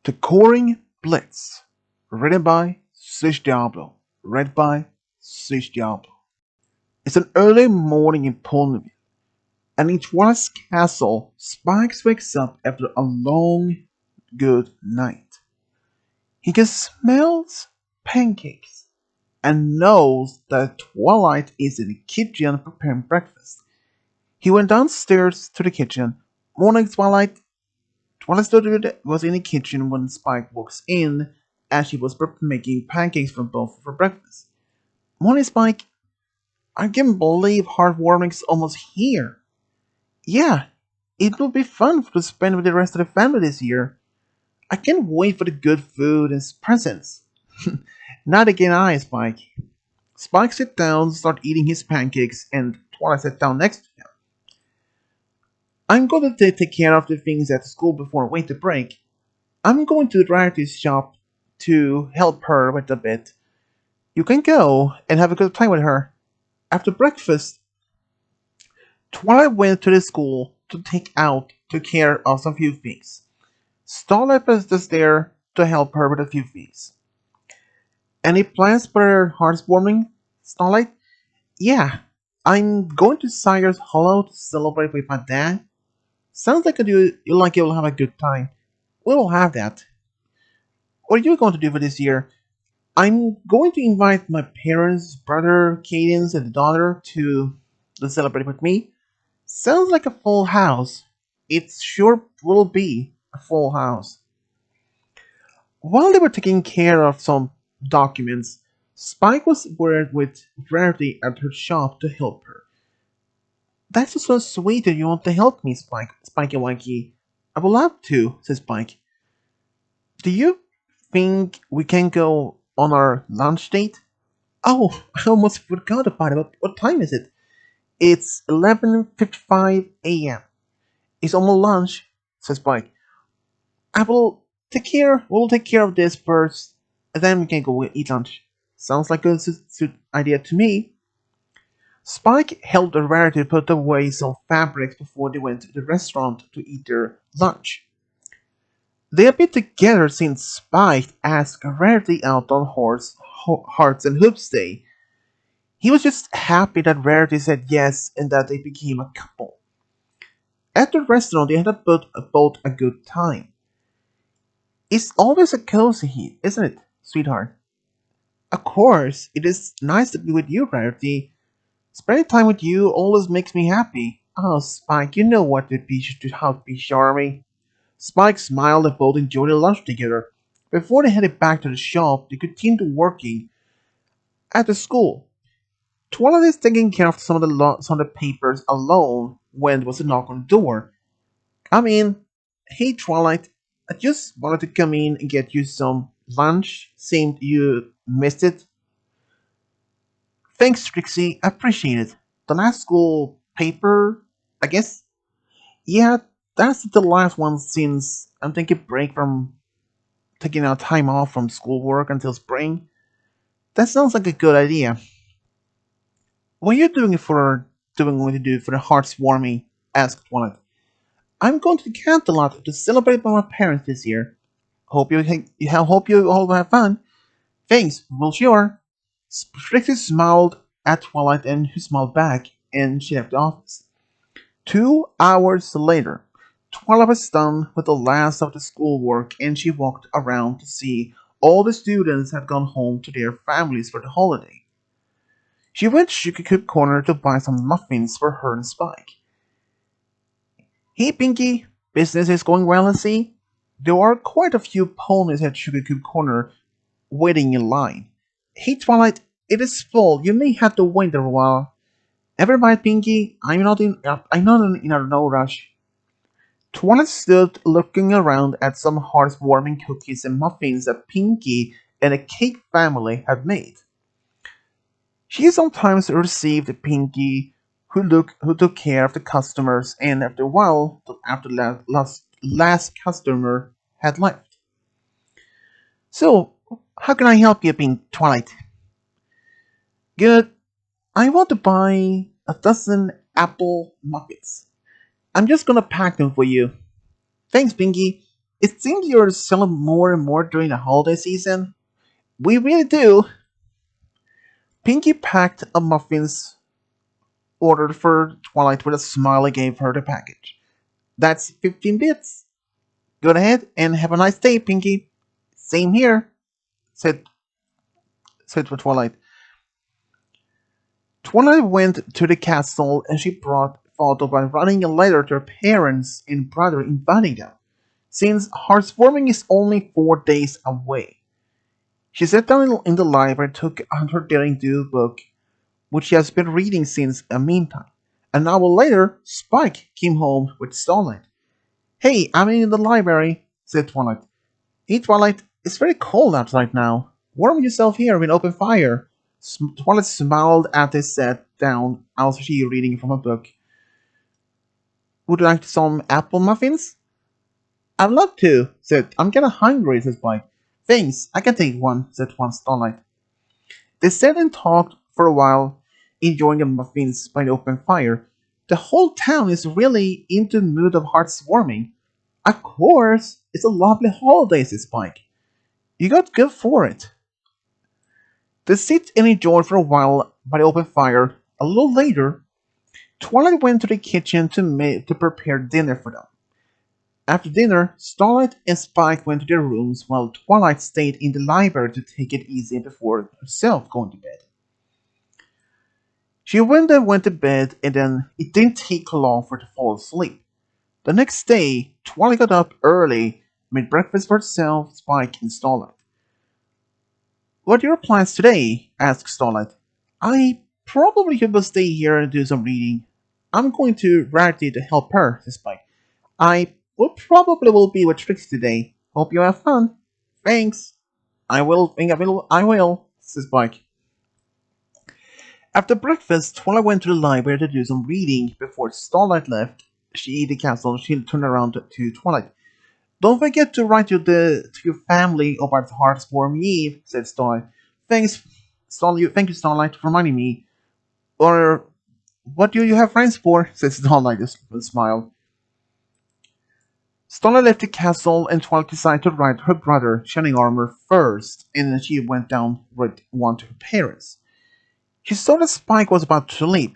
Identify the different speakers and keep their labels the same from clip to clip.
Speaker 1: Decoring Blitz, written by Sis Diablo, read by Sis Diablo. It's an early morning in Polnavie, and in Twilight's castle, Spikes wakes up after a long, good night. He can smell pancakes and knows that Twilight is in the kitchen preparing breakfast. He went downstairs to the kitchen. Morning, Twilight. Twilight Studio was in the kitchen when Spike walks in, as she was making pancakes for both for breakfast. Morning, Spike. I can't believe heartwarming's almost here. Yeah, it will be fun to spend with the rest of the family this year. I can't wait for the good food and presents. Not again, Spike. Spike sat down, started eating his pancakes, and Twilight sat down next to him. I'm going to take care of the things at school before winter break. I'm going to Rarity's shop to help her with a bit. You can go and have a good time with her. After breakfast, Twilight went to the school to take care of some few things. Starlight was just there to help her with a few things. Any plans for her heartwarming, Starlight? Yeah, I'm going to Sire's Hollow to celebrate with my dad. Sounds like you'll have a good time. We'll have that. What are you going to do for this year? I'm going to invite my parents, brother, Cadence, and daughter to celebrate with me. Sounds like a full house. It sure will be a full house. While they were taking care of some documents, Spike was worried with Rarity at her shop to help her. That's just so sweet that you want to help me, Spikey Wakey. I would love to, said Spike. Do you think we can go on our lunch date? Oh, I almost forgot about it. What time is it? It's 11:55 a.m. It's almost lunch, says Spike. We'll take care of this first, and then we can go eat lunch. Sounds like a good idea to me. Spike helped Rarity put away some fabrics before they went to the restaurant to eat their lunch. They had been together since Spike asked Rarity out on Hearts and Hoops Day. He was just happy that Rarity said yes and that they became a couple. At the restaurant, they had both a good time. It's always a cozy heat, isn't it, sweetheart? Of course, it is nice to be with you, Rarity. Spending time with you always makes me happy. Oh, Spike, you know how to be charming. Spike smiled and both enjoyed their lunch together. Before they headed back to the shop, they continued working at the school. Twilight is taking care of some of the papers alone when there was a knock on the door. Come in. Hey, Twilight. I just wanted to come in and get you some lunch. Seemed you missed it. Thanks, Trixie. I appreciate it. The last school paper, I guess? Yeah, that's the last one since I'm taking a break from taking out time off from schoolwork until spring. That sounds like a good idea. What are you going to do for the heart's warming? Asked Twilight. I'm going to the Canterlot to celebrate with my parents this year. Hope you all have fun. Thanks, well sure. Trixie smiled at Twilight and who smiled back, and she left the office. 2 hours later, Twilight was done with the last of the schoolwork and she walked around to see all the students had gone home to their families for the holiday. She went to Sugar Cube Corner to buy some muffins for her and Spike. Hey Pinky, business is going well, I see. There are quite a few ponies at Sugar Cube Corner waiting in line. Hey Twilight, it is full. You may have to wait a while. Never mind, Pinky. I'm not in no rush. Twilight stood looking around at some heartwarming cookies and muffins that Pinky and the Cake family had made. She sometimes received Pinky, who took care of the customers, and after a while, after the last customer had left. So, how can I help you, Pink Twilight? Good. I want to buy a dozen apple muffins. I'm just gonna pack them for you. Thanks, Pinky. It seems you're selling more and more during the holiday season. We really do. Pinky packed a muffins ordered for Twilight with a smile and gave her the package. That's 15 bits. Go ahead and have a nice day, Pinky. Same here, said said Twilight. Twilight went to the castle and she brought photo by writing a letter to her parents and brother inviting them, since Heartswarming is only 4 days away. She sat down in the library and took out her Daring Do book, which she has been reading since a meantime. An hour later, Spike came home with Starlight. Hey, I'm in the library, said Twilight. Hey, Twilight, it's very cold outside now. Warm yourself here with open fire. Twilight smiled as they sat down, also she reading from a book. Would you like some apple muffins? I'd love to, said. I'm kinda hungry, said Spike. Thanks, I can take one, said Starlight. They sat and talked for a while, enjoying the muffins by the open fire. The whole town is really into the mood of hearts warming. Of course, it's a lovely holiday, said Spike. You got good for it. They sit and enjoyed for a while by the open fire. A little later, Twilight went to the kitchen to prepare dinner for them. After dinner, Starlight and Spike went to their rooms while Twilight stayed in the library to take it easy before herself going to bed. She went to bed and then it didn't take long for her to fall asleep. The next day, Twilight got up early, made breakfast for herself, Spike, and Starlight. What are your plans today? Asked Starlight. I probably could stay here and do some reading. I'm going to Rarity to help her, said Spike. I will be with Trixie today. Hope you have fun. Thanks. I will, said Spike. After breakfast, Twilight went to the library to do some reading. Before Starlight left, she the castle. She turned around to Twilight. Don't forget to write to your family about Heartswarming Eve, said Starlight. Thanks, Starlight. Thank you, Starlight, for reminding me. Or what do you have friends for? Said Starlight with a smile. Starlight left the castle and Twilight decided to write her brother, Shining Armor, first, and then she went down with one to her parents. She saw that Spike was about to leave.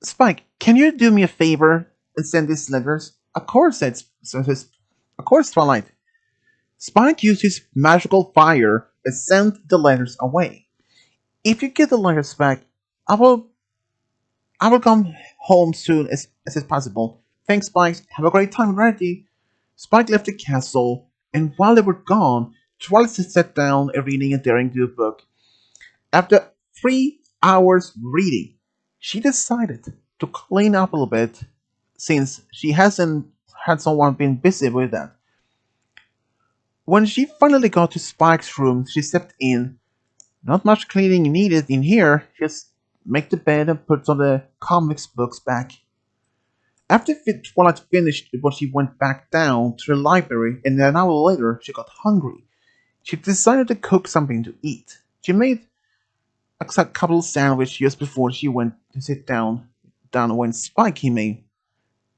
Speaker 1: Spike, can you do me a favor and send these letters? Of course, of course, Twilight. Spike used his magical fire and sent the letters away. If you get the letters back, I will come home soon as is possible. Thanks, Spike. Have a great time, Rarity. Spike left the castle, and while they were gone, Twilight sat down and reading a Daring Do book. After 3 hours reading, she decided to clean up a little bit since she hasn't had someone been busy with that. When she finally got to Spike's room, she stepped in. Not much cleaning needed in here, just make the bed and put all the comics books back. After Twilight finished what she went back down to the library, and an hour later she got hungry. She decided to cook something to eat. She made a couple of sandwiches just before she went to sit down when Spike came in.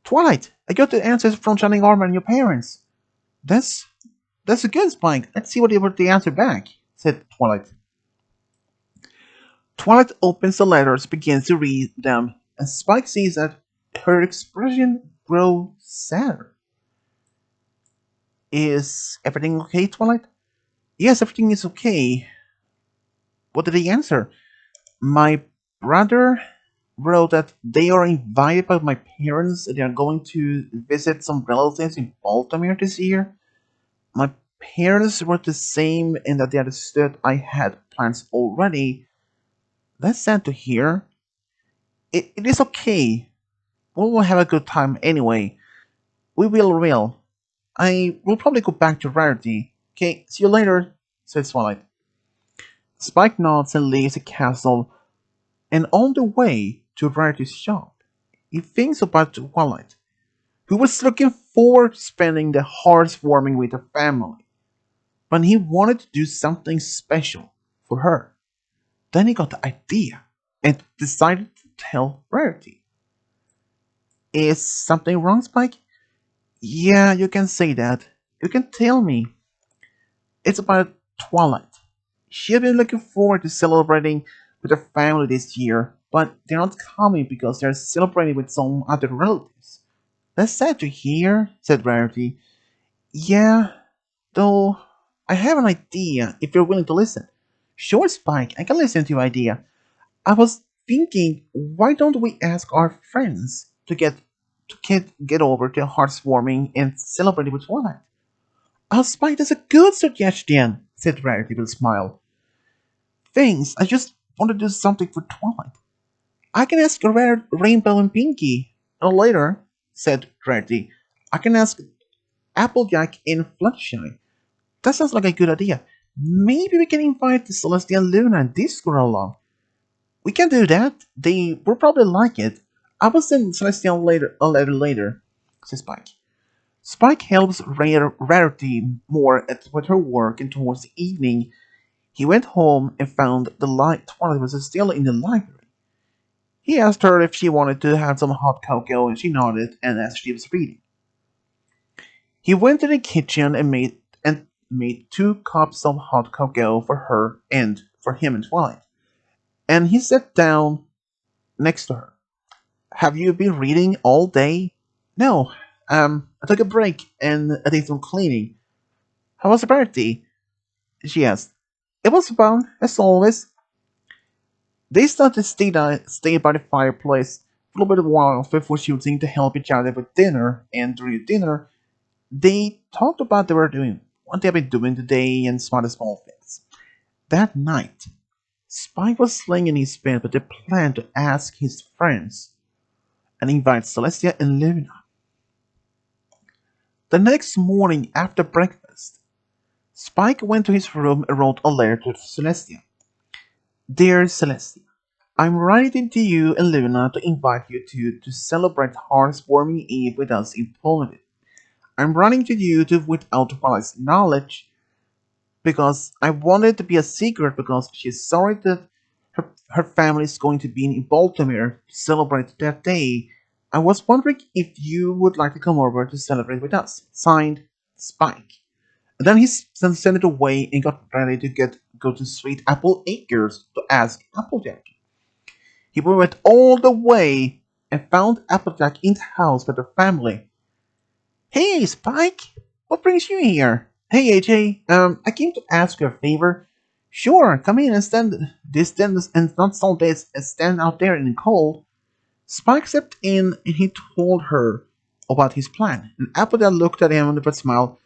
Speaker 1: Twilight, I got the answers from Shining Armor and your parents. That's a good, Spike. Let's see what they wrote the answer back, said Twilight. Twilight opens the letters, begins to read them, and Spike sees that her expression grows sadder. Is everything okay, Twilight? Yes, everything is okay. What did he answer? My brother wrote that they are invited by my parents. They are going to visit some relatives in Baltimore this year. My parents were the same and that they understood I had plans already. That's sad to hear. It is okay. We will have a good time anyway. We will. I will probably go back to Rarity. Okay, see you later, said Twilight. Spike nods and leaves the castle, and on the way to Rarity's shop, he thinks about Twilight, who was looking forward to spending the heartwarming with her family, but he wanted to do something special for her. Then he got the idea and decided to tell Rarity. Is something wrong, Spike? Yeah, you can say that. You can tell me. It's about Twilight. She had been looking forward to celebrating with her family this year, but they're not coming because they're celebrating with some other relatives. That's sad to hear, said Rarity. Yeah, though I have an idea if you're willing to listen. Sure, Spike, I can listen to your idea. I was thinking, why don't we ask our friends to get over to heartwarming and celebrate with Twilight? Oh, Spike, that's a good suggestion, said Rarity with a smile. Thanks, I just want to do something for Twilight. I can ask Rainbow and Pinky. Later, said Rarity. I can ask Applejack and Fluttershy. That sounds like a good idea. Maybe we can invite Celestia, Luna, and Discord along. We can do that. They will probably like it. I will send Celestia a letter later, says Spike. Spike helps Rarity more with her work, and towards the evening, he went home and found the light Twilight was still in the library. He asked her if she wanted to have some hot cocoa, and she nodded and asked if she was reading. He went to the kitchen and made 2 cups of hot cocoa for her and for him and Twilight. And he sat down next to her. Have you been reading all day? No. I took a break and I did some cleaning. How was the party? She asked. It was fun, as always. They started to stay by the fireplace for a little bit of while before shooting to help each other with dinner, and during dinner, they talked about what they had been doing today and some other small things. That night, Spike was laying in his bed with a plan to ask his friends and invite Celestia and Luna. The next morning after breakfast, Spike went to his room and wrote a letter to Celestia. Dear Celestia, I'm writing to you and Luna to invite you to celebrate Heartwarming Eve with us in Poland. I'm writing to you without Twilight's knowledge because I want it to be a secret because she's sorry that her family is going to be in Baltimore to celebrate that day. I was wondering if you would like to come over to celebrate with us. Signed, Spike. And then he sent it away and got ready to go to Sweet Apple Acres to ask Applejack. He went all the way and found Applejack in the house with her family. Hey, Spike! What brings you here? Hey, AJ, I came to ask you a favor. Sure, come in and stand and not stand this and stand out there in the cold. Spike stepped in and he told her about his plan. And Applejack looked at him with a smile.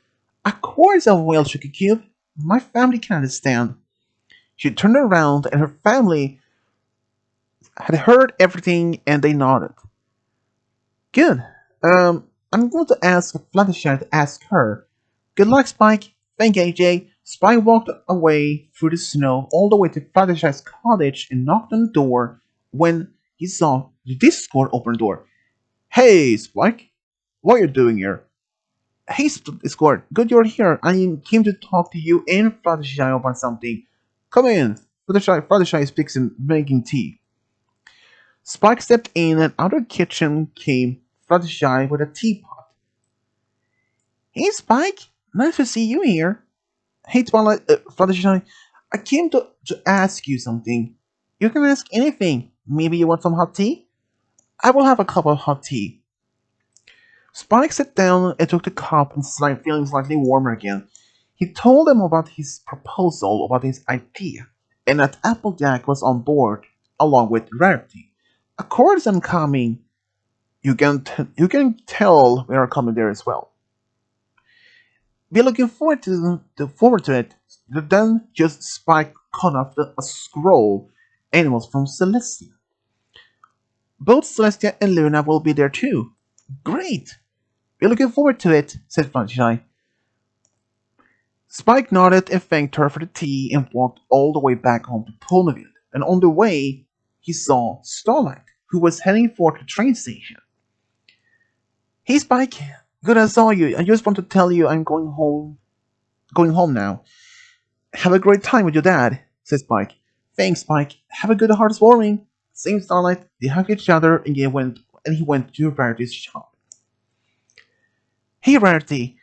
Speaker 1: Of course I will, Sugar Cube. My family can understand. She turned around and her family had heard everything and they nodded. Good. I'm going to ask Fluttershy to ask her. Good luck, Spike. Thank you, AJ. Spike walked away through the snow all the way to Fluttershy's cottage and knocked on the door when he saw the Discord open the door. Hey, Spike. What are you doing here? Hey, Discord. Good you're here. I came to talk to you and Fluttershy about something. Come in. Fluttershy is making tea. Spike stepped in and out of the kitchen came Fluttershy with a teapot. Hey, Spike. Nice to see you here. Hey, Fluttershy. I came to ask you something. You can ask anything. Maybe you want some hot tea? I will have a cup of hot tea. Spike sat down and took the cup and feeling slightly warmer again. He told them about his proposal, about his idea, and that Applejack was on board, along with Rarity. Of course I'm coming. You can tell we are coming there as well. Be looking forward to it. Then just Spike cut off a scroll, and it was from Celestia. Both Celestia and Luna will be there too. Great! Be looking forward to it, said Fluttershy. Spike nodded and thanked her for the tea and walked all the way back home to Ponyville. And on the way, he saw Starlight, who was heading for the train station. Hey, Spike. Good I saw you. I just want to tell you I'm going home. Going home now. Have a great time with your dad, said Spike. Thanks, Spike. Have a good heartwarming. Same Starlight. They hugged each other and he went to Rarity's shop. Hey, Rarity.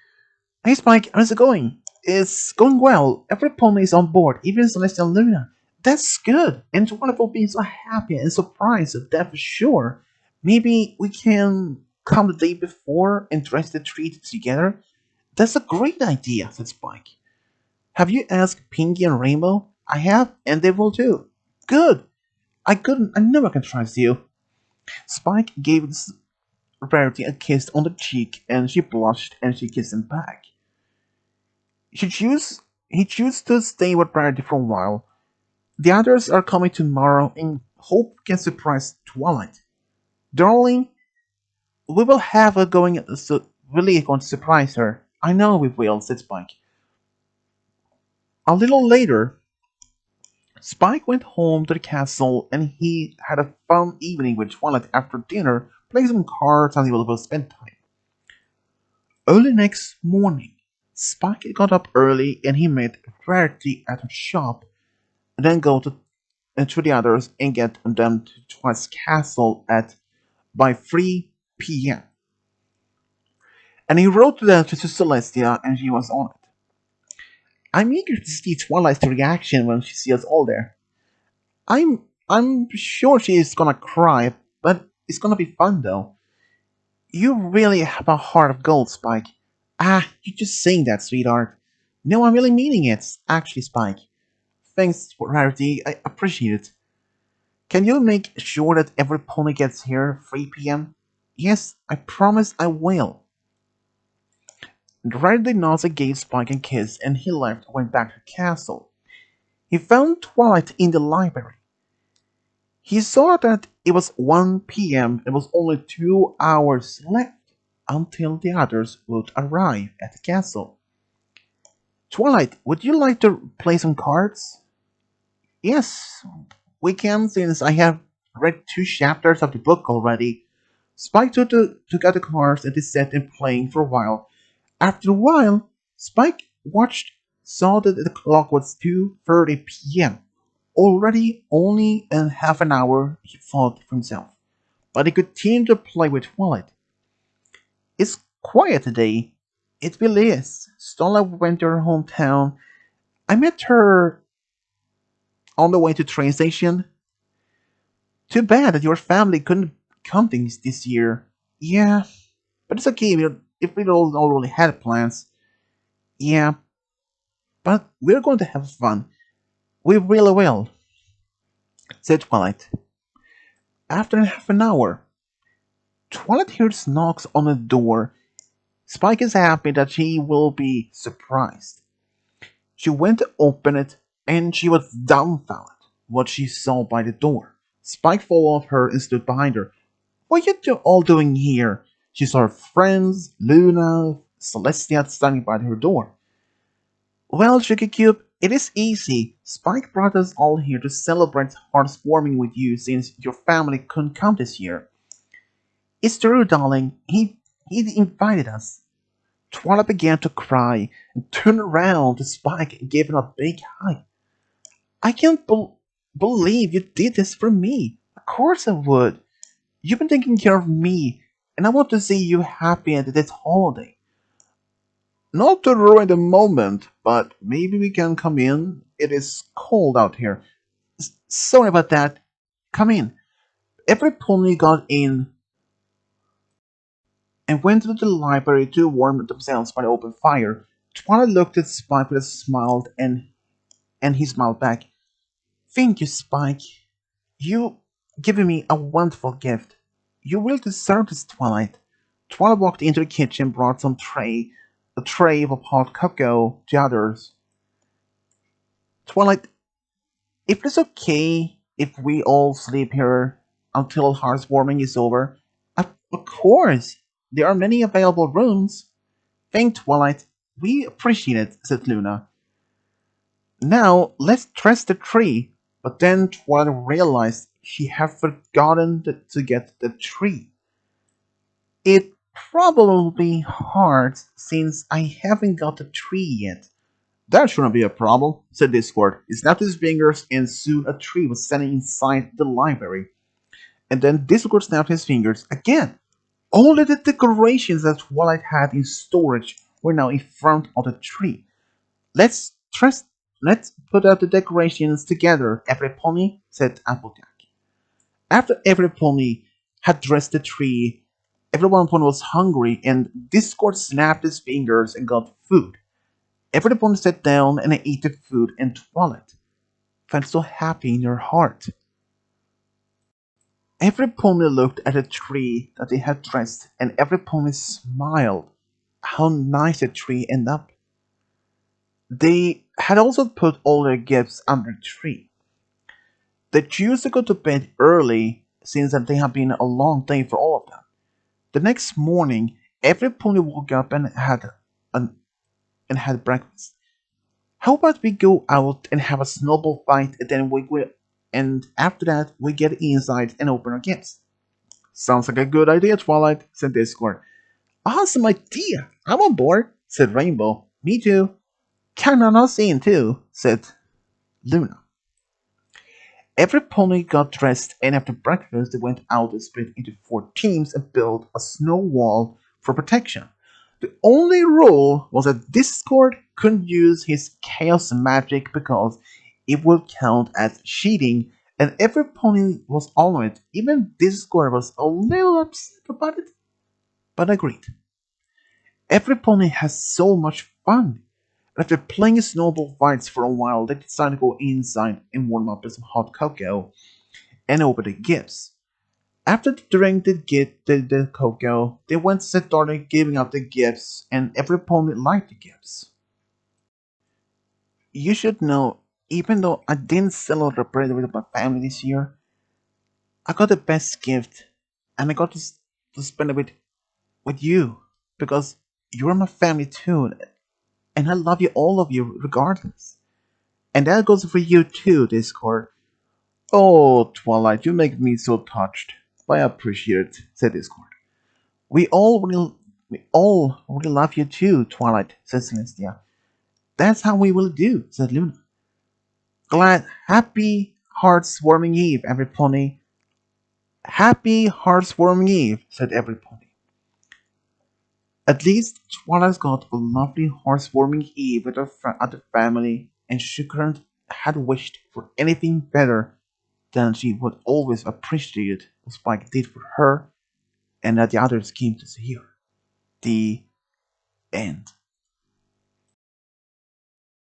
Speaker 1: Hey Spike, how's it going? It's going well. Every pony is on board, even Celeste and Luna. That's good. And wonderful being so happy and surprised at that for sure. Maybe we can come the day before and dress the tree together? That's a great idea, said Spike. Have you asked Pinky and Rainbow? I have, and they will too. Good. I never can trust you. Spike gave Rarity a kiss on the cheek, and she blushed and she kissed him back. He chose to stay with Rarity for a while. The others are coming tomorrow, and hope can surprise Twilight. Darling, we will have her going, so really going to surprise her. I know we will, said Spike. A little later, Spike went home to the castle and he had a fun evening with Twilight after dinner, playing some cards and he will spend time. Early next morning, Spike got up early and he met Rarity at her shop, and then go to the others and get them to Twilight's castle at by 3 p.m. And he wrote that to Celestia and she was on it. I'm eager to see Twilight's reaction when she sees us all there. I'm sure she is gonna cry, but it's gonna be fun though. You really have a heart of gold, Spike. Ah, you're just saying that, sweetheart. No, I'm really meaning it, actually, Spike. Thanks for Rarity, I appreciate it. Can you make sure that every pony gets here 3 p.m.? Yes, I promise I will. Rarity nods and gave Spike a kiss, and he left and went back to the castle. He found Twilight in the library. He saw that it was 1 p.m. and was only 2 hours left until the others would arrive at the castle. Twilight, would you like to play some cards? Yes, we can, since I have read 2 chapters of the book already. Spike took out the cards and they sat in playing for a while. After a while, Spike saw that the clock was 2:30 p.m. Already only in half an hour, he thought for himself. But he continued to play with Twilight. It's quiet today. It really is. Starla went to her hometown. I met her on the way to train station. Too bad that your family couldn't come this year. Yeah, but it's okay if we don't already had plans. Yeah, but we're going to have fun. We really will, said Twilight. After half an hour, Twilight hears knocks on the door. Spike is happy that she will be surprised. She went to open it, and she was dumbfounded what she saw by the door. Spike followed her and stood behind her. What are you all doing here? She saw her friends, Luna, Celestia standing by her door. Well, Sugar Cube, it is easy. Spike brought us all here to celebrate Heartswarming with you since your family couldn't come this year. It's true, darling. He invited us. Twilight began to cry and turned around to Spike and gave him a big hug. I can't believe you did this for me. Of course I would. You've been taking care of me, and I want to see you happy at this holiday. Not to ruin the moment, but maybe we can come in. It is cold out here. Sorry about that. Come in. Every pony got in and went to the library to warm themselves by the open fire. Twilight looked at Spike with a smile, and he smiled back. Thank you, Spike. You given me a wonderful gift. You will deserve this, Twilight. Twilight walked into the kitchen and brought a tray of hot cocoa to others. Twilight, if it's okay if we all sleep here until Heartswarming is over, of course, there are many available rooms. Thank Twilight. We appreciate it, said Luna. Now, let's dress the tree. But then Twilight realized she had forgotten to get the tree. It probably be hard since I haven't got the tree yet. That shouldn't be a problem, said Discord. He snapped his fingers and soon a tree was standing inside the library. And then Discord snapped his fingers again. All of the decorations that Twilight had in storage were now in front of the tree. Let's dress, let's put out the decorations together, every pony, said Applejack. After every pony had dressed the tree, everyone was hungry, and Discord snapped his fingers and got food. Every pony sat down and ate the food, and Twilight felt so happy in her heart. Every pony looked at the tree that they had dressed, and every pony smiled. How nice the tree ended up. They had also put all their gifts under the tree. They chose to go to bed early since that they had been a long day for all of them. The next morning, every pony woke up an, and had breakfast. How about we go out and have a snowball fight, and then and after that we get inside and open our gifts. Sounds like a good idea, Twilight, said Discord. Awesome idea! I'm on board, said Rainbow. Me too. Count on us in too, said Luna. Every pony got dressed, and after breakfast they went out and split into 4 teams and built a snow wall for protection. The only rule was that Discord couldn't use his chaos magic because it would count as cheating, and every pony was on it. Even Discord was a little upset about it, but agreed. Every pony has so much fun. After playing snowball fights for a while, they decided to go inside and warm up with some hot cocoa and open the gifts. After they drank the cocoa, they went and started giving out the gifts, and every pony liked the gifts. You should know, even though I didn't celebrate with my family this year, I got the best gift, and I got to spend it with you because you're my family too, and I love you, all of you, regardless. And that goes for you too, Discord. Oh, Twilight, you make me so touched. I appreciate it, said Discord. We all really love you too, Twilight, said Celestia. That's how we will do, said Luna. Glad, happy, hearts-warming eve, every pony. Happy, hearts-warming eve, said every pony. At least Twilight's got a lovely, hearts-warming eve with her other family, and she couldn't had wished for anything better than she would always appreciate what Spike did for her and that the others came to see her. The end.